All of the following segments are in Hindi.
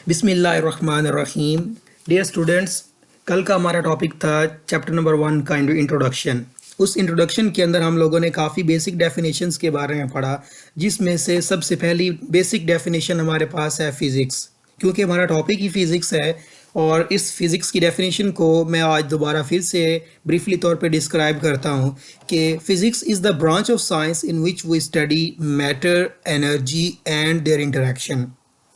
बिस्मिल्लाहिर्रहमानिर्रहीम। डियर स्टूडेंट्स, कल का हमारा टॉपिक था चैप्टर नंबर 1 का इंट्रोडक्शन। उस इंट्रोडक्शन के अंदर हम लोगों ने काफ़ी बेसिक डेफिनेशंस के बारे में पढ़ा, जिसमें से सबसे पहली बेसिक डेफिनेशन हमारे पास है फ़िज़िक्स। क्योंकि हमारा टॉपिक ही फ़िज़िक्स है और इस फिज़िक्स की डेफिनेशन को मैं आज दोबारा फिर से ब्रीफली तौर पे डिस्क्राइब करता हूँ कि physics is the branch of science in which we study matter, energy and their interaction.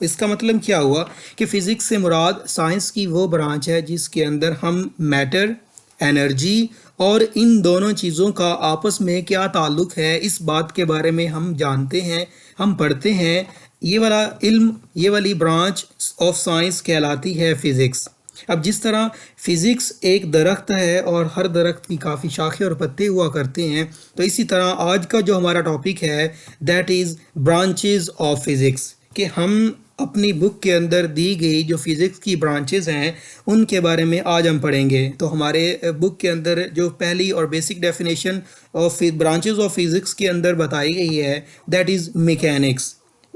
इसका मतलब क्या हुआ कि फ़िज़िक्स से मुराद साइंस की वो ब्रांच है जिसके अंदर हम मैटर, एनर्जी और इन दोनों चीज़ों का आपस में क्या ताल्लुक़ है, इस बात के बारे में हम जानते हैं, हम पढ़ते हैं। ये वाला इल्म, ये वाली ब्रांच ऑफ साइंस कहलाती है फ़िज़िक्स। अब जिस तरह फ़िज़िक्स एक दरख्त है और हर दरख्त की काफ़ी शाखें और पत्ते हुआ करते हैं, तो इसी तरह आज का जो हमारा टॉपिक है that is branches of physics, कि हम अपनी बुक के अंदर दी गई जो फ़िज़िक्स की ब्रांचेस हैं उनके बारे में आज हम पढ़ेंगे। तो हमारे बुक के अंदर जो पहली और basic definition of branches of physics के अंदर बताई गई है दैट इज़ मैकेनिक्स।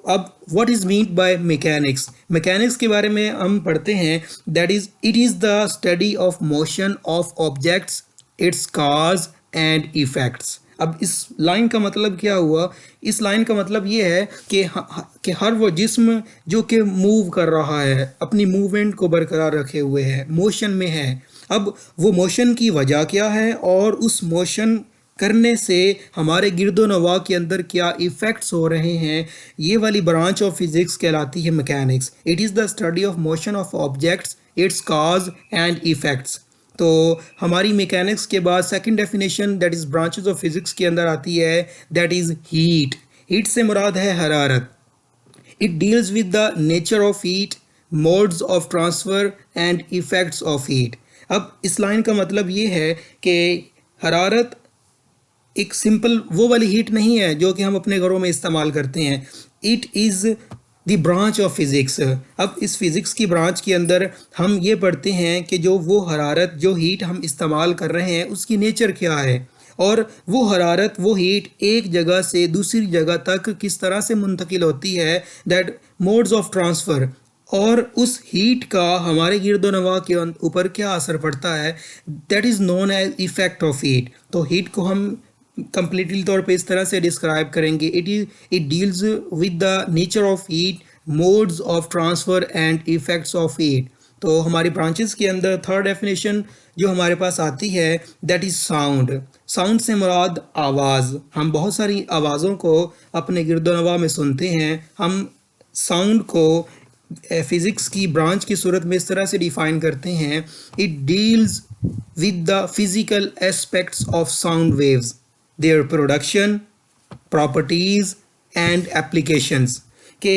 अब what is mean by mechanics? Mechanics के बारे में हम पढ़ते हैं that is it is the study of motion of objects, it's cause and effects. अब इस लाइन का मतलब क्या हुआ? इस लाइन का मतलब ये है कि हर वो जिस्म जो कि मूव कर रहा है, अपनी मूवमेंट को बरकरार रखे हुए है, मोशन में है। अब वो मोशन की वजह क्या है और उस मोशन करने से हमारे गिरदोनवा के अंदर क्या इफ़ेक्ट्स हो रहे हैं, ये वाली ब्रांच ऑफ फिज़िक्स कहलाती है mechanics. It is the study of motion of objects, it's cause and effects. तो हमारी मैकेनिक्स के बाद second definition that is branches of physics के अंदर आती है दैट इज़ हीट। हीट से मुराद है हरारत। It deals with the nature of heat, modes of transfer and effects of heat. अब इस लाइन का मतलब ये है कि हरारत एक सिंपल वो वाली हीट नहीं है जो कि हम अपने घरों में इस्तेमाल करते हैं। It is the branch of physics. अब इस फिज़िक्स की ब्रांच के अंदर हम ये पढ़ते हैं कि जो वो हरारत, जो हीट हम इस्तेमाल कर रहे हैं उसकी नेचर क्या है और वो हरारत, वो हीट एक जगह से दूसरी जगह तक किस तरह से मुंतकिल होती है, दैट मोड्स ऑफ ट्रांसफ़र, और उस हीट का हमारे गिरदोनवा के ऊपर क्या असर पड़ता है, that is known as effect of heat. तो हीट को हम कंप्लीटली तौर पे इस तरह से डिस्क्राइब करेंगे, it deals with the nature of heat, modes of transfer and effects of heat. तो हमारी ब्रांचेस के अंदर थर्ड डेफिनेशन जो हमारे पास आती है दैट इज़ साउंड। साउंड से मुराद आवाज़। हम बहुत सारी आवाज़ों को अपने गिरदोनवा में सुनते हैं। हम साउंड को फिज़िक्स की ब्रांच की सूरत में इस तरह से डिफ़ाइन करते हैं, it deals with the physical aspects of sound waves, their production, properties and applications. के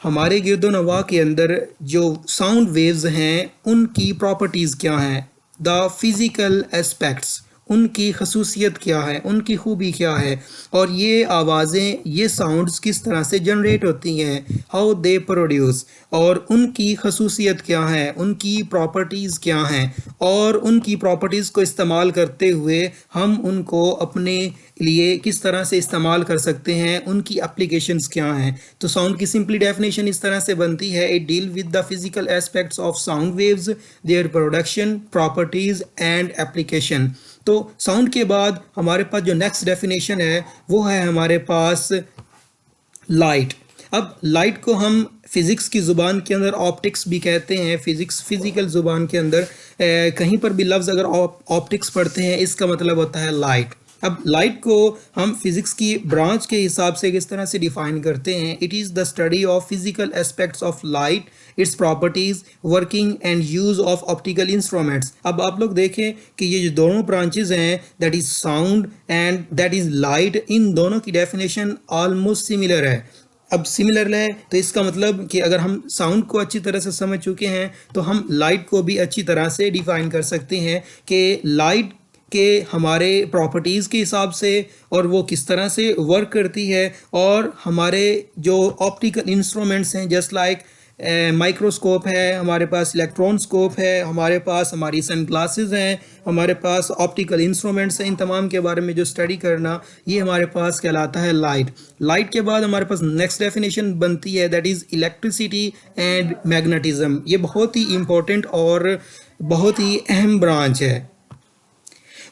हमारे गिरदोनवा के अंदर जो साउंड वेव्स हैं उनकी प्रॉपर्टीज़ क्या हैं, द फिज़िकल एस्पेक्ट्स, उनकी खसूसियत क्या है, उनकी खूबी क्या है, और ये आवाज़ें, ये साउंड्स किस तरह से जनरेट होती हैं, हाउ दे प्रोड्यूस, और उनकी खसूसियत क्या है, उनकी प्रॉपर्टीज़ क्या हैं, और उनकी प्रॉपर्टीज़ को इस्तेमाल करते हुए हम उनको अपने लिए किस तरह से इस्तेमाल कर सकते हैं, उनकी एप्लीकेशंस क्या हैं। तो साउंड की सिंपली डेफिनेशन इस तरह से बनती है, it deal with the physical aspects of sound waves, their production, properties and application. तो साउंड के बाद हमारे पास जो नेक्स्ट डेफिनेशन है वो है हमारे पास लाइट। अब लाइट को हम फिज़िक्स की ज़ुबान के अंदर ऑप्टिक्स भी कहते हैं। फ़िज़िकल ज़ुबान के अंदर कहीं पर भी लफ्ज़ अगर ऑप्टिक्स पढ़ते हैं इसका मतलब होता है लाइट। अब लाइट को हम फिज़िक्स की ब्रांच के हिसाब से किस तरह से डिफ़ाइन करते हैं, it is the study of physical aspects of light, it's properties, working and use of optical instruments. अब आप लोग देखें कि ये जो दोनों ब्रांचेज हैं that is sound and that is light, इन दोनों की डेफिनेशन ऑलमोस्ट सिमिलर है। अब सिमिलर है तो इसका मतलब कि अगर हम साउंड को अच्छी तरह से समझ चुके हैं तो हम लाइट को भी अच्छी तरह से डिफ़ाइन कर सकते हैं कि लाइट के हमारे प्रॉपर्टीज़ के हिसाब से और वो किस तरह से वर्क करती है, और हमारे जो ऑप्टिकल इंस्ट्रूमेंट्स हैं जस्ट लाइक माइक्रोस्कोप है, हमारे पास इलेक्ट्रॉनस्कोप है, हमारे पास हमारी सन ग्लासेस हैं, हमारे पास ऑप्टिकल इंस्ट्रूमेंट्स हैं। इन तमाम के बारे में जो स्टडी करना, ये हमारे पास कहलाता है लाइट। लाइट के बाद हमारे पास नेक्स्ट डेफिनेशन बनती है, that is electricity and magnetism. ये बहुत ही इंपॉर्टेंट और बहुत ही अहम ब्रांच है।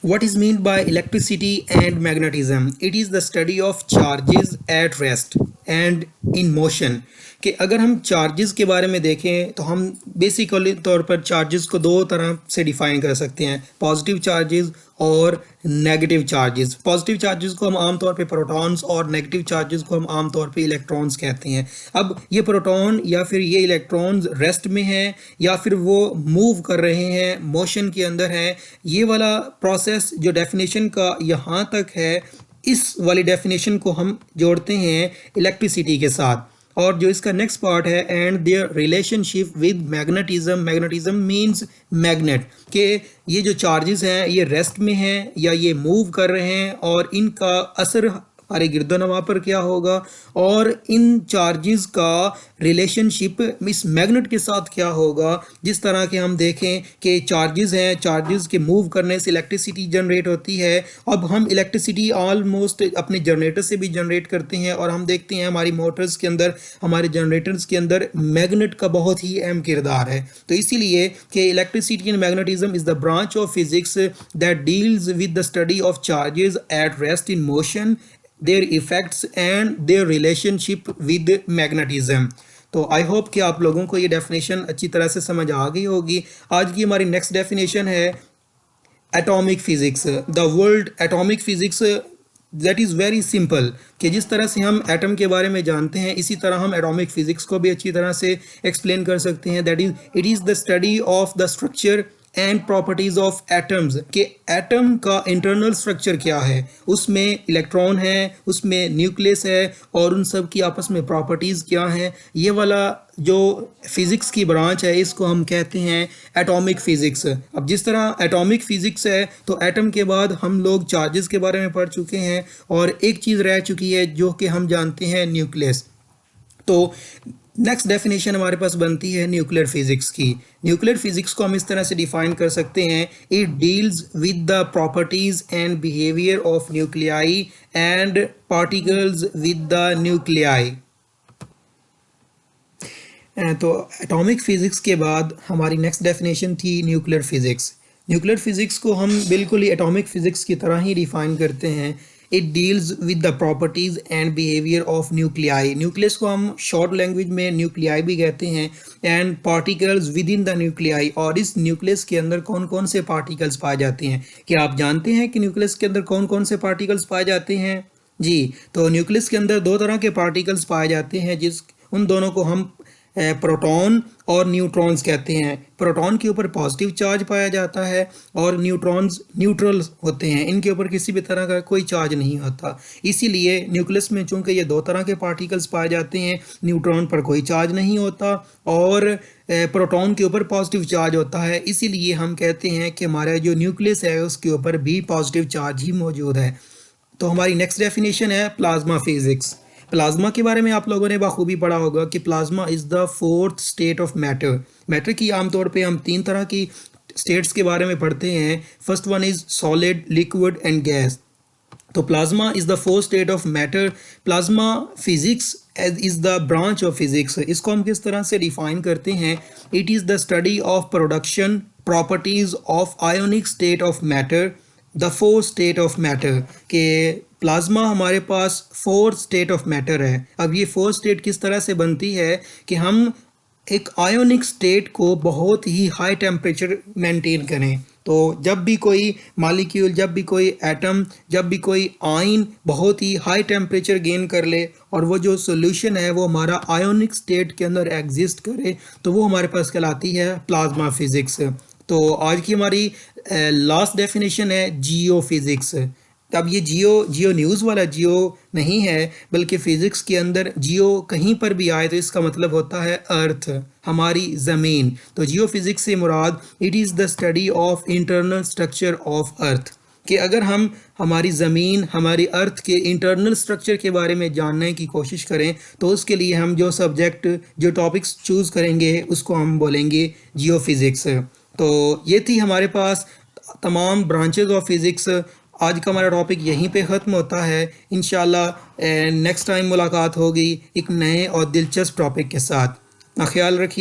What is meant by electricity and magnetism? It is the study of charges at rest and in motion। कि अगर हम चार्जेस के बारे में देखें तो हम बेसिकली तौर पर चार्जेस को दो तरह से डिफाइन कर सकते हैं, पॉजिटिव चार्जेस और नेगेटिव चार्जेस। पॉजिटिव चार्जेस को हम आमतौर पे प्रोटॉन्स और नेगेटिव चार्जेस को हम आमतौर पे इलेक्ट्रॉन्स कहते हैं। अब ये प्रोटॉन या फिर ये इलेक्ट्रॉन्स रेस्ट में हैं या फिर वो मूव कर रहे हैं, मोशन के अंदर हैं, ये वाला प्रोसेस जो डेफिनेशन का यहाँ तक है, इस वाली डेफिनेशन को हम जोड़ते हैं इलेक्ट्रिसिटी के साथ। और जो इसका नेक्स्ट पार्ट है, and their relationship with magnetism. Magnetism means magnet, कि ये जो चार्जेस हैं ये रेस्ट में हैं या ये मूव कर रहे हैं और इनका असर हमारे गिरदोनवा पर क्या होगा, और इन चार्जेस का रिलेशनशिप इस मैग्नेट के साथ क्या होगा। जिस तरह के हम देखें कि चार्जेस हैं, चार्जेस के मूव करने से इलेक्ट्रिसिटी जनरेट होती है। अब हम इलेक्ट्रिसिटी ऑलमोस्ट अपने जनरेटर से भी जनरेट करते हैं, और हम देखते हैं हमारी मोटर्स के अंदर, हमारे जनरेटर्स के अंदर मैग्नेट का बहुत ही अहम किरदार है। तो इसीलिए कि electricity and magnetism is the branch of physics that deals with the study of charges at rest in motion, their effects and their relationship with magnetism। तो आई होप कि आप लोगों को ये डेफिनेशन अच्छी तरह से समझ आ गई होगी। आज की हमारी नेक्स्ट डेफिनेशन है atomic physics. The world atomic physics that is very simple, कि जिस तरह से हम एटम के बारे में जानते हैं इसी तरह हम एटॉमिक फिजिक्स को भी अच्छी तरह से एक्सप्लेन कर सकते हैं। That is it is the study of the structure and properties of atoms, कि एटम का इंटरनल स्ट्रक्चर क्या है, उसमें इलेक्ट्रॉन है, उसमें न्यूक्लियस है, और उन सब की आपस में प्रॉपर्टीज़ क्या हैं। ये वाला जो फिज़िक्स की ब्रांच है इसको हम कहते हैं एटॉमिक फ़िज़िक्स। अब जिस तरह एटॉमिक फ़िज़िक्स है तो एटम के बाद हम लोग चार्जेस के बारे में पढ़ चुके हैं, और एक चीज़ रह चुकी है जो कि हम जानते हैं न्यूक्लियस। तो नेक्स्ट डेफिनेशन हमारे पास बनती है न्यूक्लियर फिजिक्स की। न्यूक्लियर फिजिक्स को हम इस तरह से डिफाइन कर सकते हैं, it deals with the properties and behaviour of nuclei and particles with the nuclei. तो एटॉमिक फिजिक्स के बाद हमारी नेक्स्ट डेफिनेशन थी न्यूक्लियर फिजिक्स। न्यूक्लियर फिजिक्स को हम बिल्कुल ही एटॉमिक फिजिक्स की तरह ही डिफाइन करते हैं। It deals with the properties and behaviour of nuclei. Nucleus को हम शॉर्ट लैंग्वेज में न्यूक्लियाई भी कहते हैं, and particles with in the nuclei. और इस न्यूक्लियस के अंदर कौन कौन से पार्टिकल्स पाए जाते हैं? क्या आप जानते हैं कि न्यूक्लियस के अंदर कौन कौन से पार्टिकल्स पाए जाते हैं? जी, तो न्यूक्लियस के अंदर दो तरह के पार्टिकल्स पाए जाते हैं, उन दोनों को हम प्रोटॉन और न्यूट्रॉन्स कहते हैं। प्रोटॉन के ऊपर पॉजिटिव चार्ज पाया जाता है और न्यूट्रॉन्स न्यूट्रल होते हैं, इनके ऊपर किसी भी तरह का कोई चार्ज नहीं होता। इसीलिए न्यूक्लियस में चूंकि ये दो तरह के पार्टिकल्स पाए जाते हैं, न्यूट्रॉन पर कोई चार्ज नहीं होता और प्रोटॉन के ऊपर पॉजिटिव चार्ज होता है, इसीलिए हम कहते हैं कि हमारा जो न्यूक्लियस है उसके ऊपर भी पॉजिटिव चार्ज ही मौजूद है। तो हमारी नेक्स्ट डेफिनेशन है प्लाज्मा फिजिक्स। प्लाज्मा के बारे में आप लोगों ने बखूबी पढ़ा होगा कि plasma is the fourth state of matter. Matter की आमतौर पे हम तीन तरह की स्टेट्स के बारे में पढ़ते हैं। First one is solid, liquid and gas. तो plasma is the fourth state of matter. Plasma physics is the branch of physics. इसको हम किस तरह से डिफाइन करते हैं? It is the study of production properties of ionic state of matter, the fourth state of matter. के प्लाज्मा हमारे पास फोर्थ स्टेट ऑफ मैटर है। अब ये फोर्थ स्टेट किस तरह से बनती है कि हम एक आयोनिक स्टेट को बहुत ही हाई टेम्परेचर मेंटेन करें। तो जब भी कोई मॉलिक्यूल, जब भी कोई एटम, जब भी कोई आयन बहुत ही हाई टेम्परेचर गेन कर ले और वो जो सोल्यूशन है वो हमारा आयोनिक स्टेट के अंदर एग्जिस्ट करे, तो वो हमारे पास कहलाती है प्लाज्मा फिजिक्स। तो आज की हमारी लास्ट डेफिनेशन है जियो फिजिक्स। अब ये जियो न्यूज़ वाला जियो नहीं है, बल्कि फ़िज़िक्स के अंदर जियो कहीं पर भी आए तो इसका मतलब होता है अर्थ, हमारी ज़मीन। तो जियो फिज़िक्स से मुराद it is the study of internal structure of earth. कि अगर हम हमारी ज़मीन, हमारी अर्थ के इंटरनल स्ट्रक्चर के बारे में जानने की कोशिश करें, तो उसके लिए हम जो सब्जेक्ट, जो टॉपिक्स चूज़ करेंगे, उसको हम बोलेंगे जियोफिज़िक्स। तो ये थी हमारे पास तमाम ब्रांचेस ऑफ फिज़िक्स। आज का हमारा टॉपिक यहीं पे ख़त्म होता है। इंशाल्लाह नेक्स्ट टाइम मुलाकात होगी एक नए और दिलचस्प टॉपिक के साथ। अपना ख्याल रखिए।